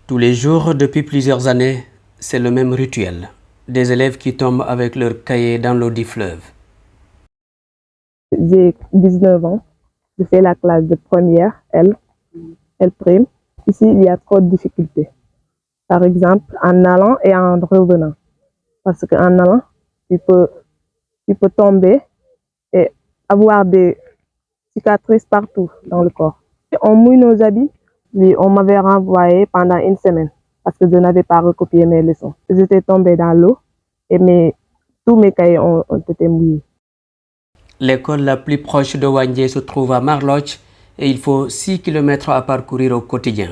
Tous les jours, depuis plusieurs années, c'est le même rituel. Des élèves qui tombent avec leur cahier dans l'eau du fleuve. J'ai 19 ans, je fais la classe de première, L prime. Ici, il y a trop de difficultés. Par exemple, en allant et en revenant. Parce qu'en allant, tu peux tomber et avoir des cicatrices partout dans le corps. On mouille nos habits, puis on m'avait renvoyé pendant une semaine parce que je n'avais pas recopié mes leçons. J'étais tombée dans l'eau et tous mes cahiers ont été mouillés. L'école la plus proche de Wandjé se trouve à Marloch et il faut 6 km à parcourir au quotidien.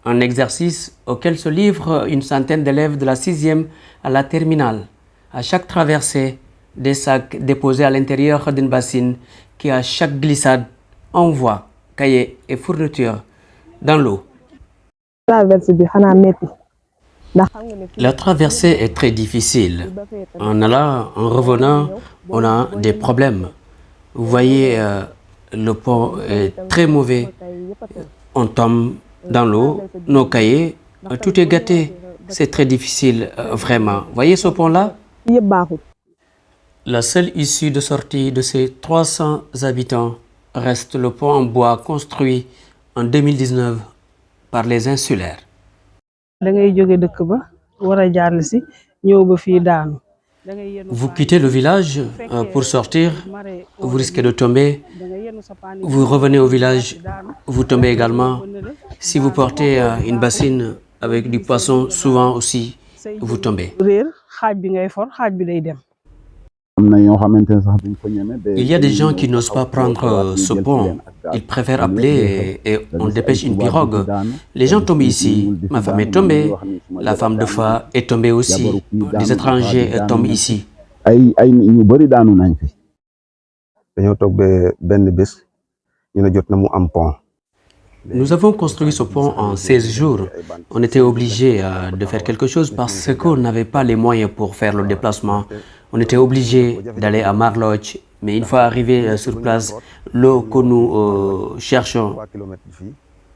Un exercice auquel se livrent une centaine d'élèves de la 6e à la terminale. À chaque traversée, des sacs déposés à l'intérieur d'une bassine qui, à chaque glissade, envoie cahiers et fournitures dans l'eau. La traversée est très difficile. En allant, en revenant, on a des problèmes. Vous voyez, le pont est très mauvais. On tombe dans l'eau, nos cahiers, tout est gâté. C'est très difficile, vraiment. Voyez ce pont-là? La seule issue de sortie de ces 300 habitants reste le pont en bois construit en 2019 par les insulaires. Vous quittez le village pour sortir, vous risquez de tomber. Vous revenez au village, vous tombez également. Si vous portez une bassine avec du poisson, souvent aussi, vous tombez. Il y a des gens qui n'osent pas prendre ce pont. Ils préfèrent appeler et on dépêche une pirogue. Les gens tombent ici. Ma femme est tombée. La femme de Fa est tombée aussi. Des étrangers tombent ici. Nous avons construit ce pont en 16 jours. On était obligé de faire quelque chose parce qu'on n'avait pas les moyens pour faire le déplacement. On était obligé d'aller à Marloch, mais une fois arrivé sur place, l'eau que nous cherchons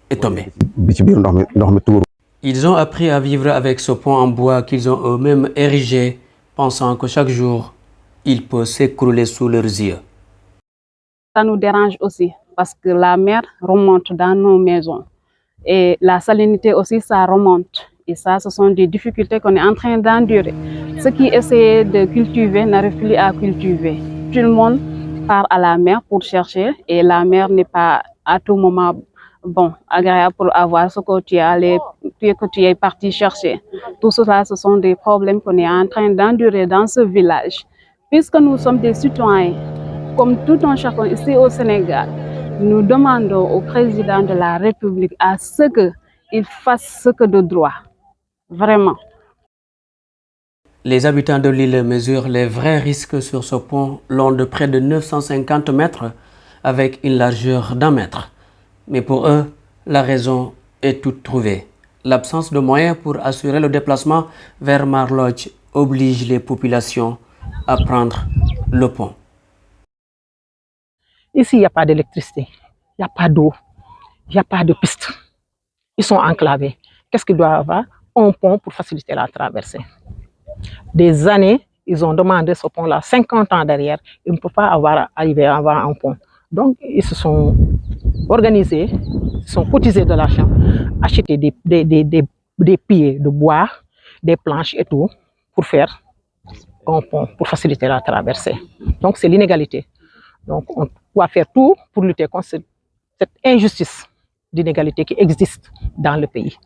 est tombée. Ils ont appris à vivre avec ce pont en bois qu'ils ont eux-mêmes érigé, pensant que chaque jour, il peut s'écrouler sous leurs yeux. Ça nous dérange aussi parce que la mer remonte dans nos maisons et la salinité aussi, ça remonte. Et ça, ce sont des difficultés qu'on est en train d'endurer. Ceux qui essaient de cultiver n'arrivent plus à cultiver. Tout le monde part à la mer pour chercher et la mer n'est pas à tout moment agréable pour avoir ce que tu es parti chercher. Tout cela, ce sont des problèmes qu'on est en train d'endurer dans ce village. Puisque nous sommes des citoyens, comme tout un chacun ici au Sénégal, nous demandons au président de la République à ce qu'il fasse ce que de droit. Vraiment. Les habitants de l'île mesurent les vrais risques sur ce pont long de près de 950 mètres avec une largeur d'1 mètre. Mais pour eux, la raison est toute trouvée. L'absence de moyens pour assurer le déplacement vers Marloch oblige les populations à prendre le pont. Ici, il n'y a pas d'électricité, il n'y a pas d'eau, il n'y a pas de piste. Ils sont enclavés. Qu'est-ce qu'ils doivent avoir? Un pont pour faciliter la traversée. Des années, ils ont demandé ce pont-là, 50 ans derrière, ils ne peuvent pas arriver à avoir un pont. Donc, ils se sont organisés, ils se sont cotisés de l'argent, acheter des pieds de bois, des planches et tout, pour faire un pont, pour faciliter la traversée. Donc, c'est l'inégalité. Donc, on doit faire tout pour lutter contre cette injustice d'inégalité qui existe dans le pays.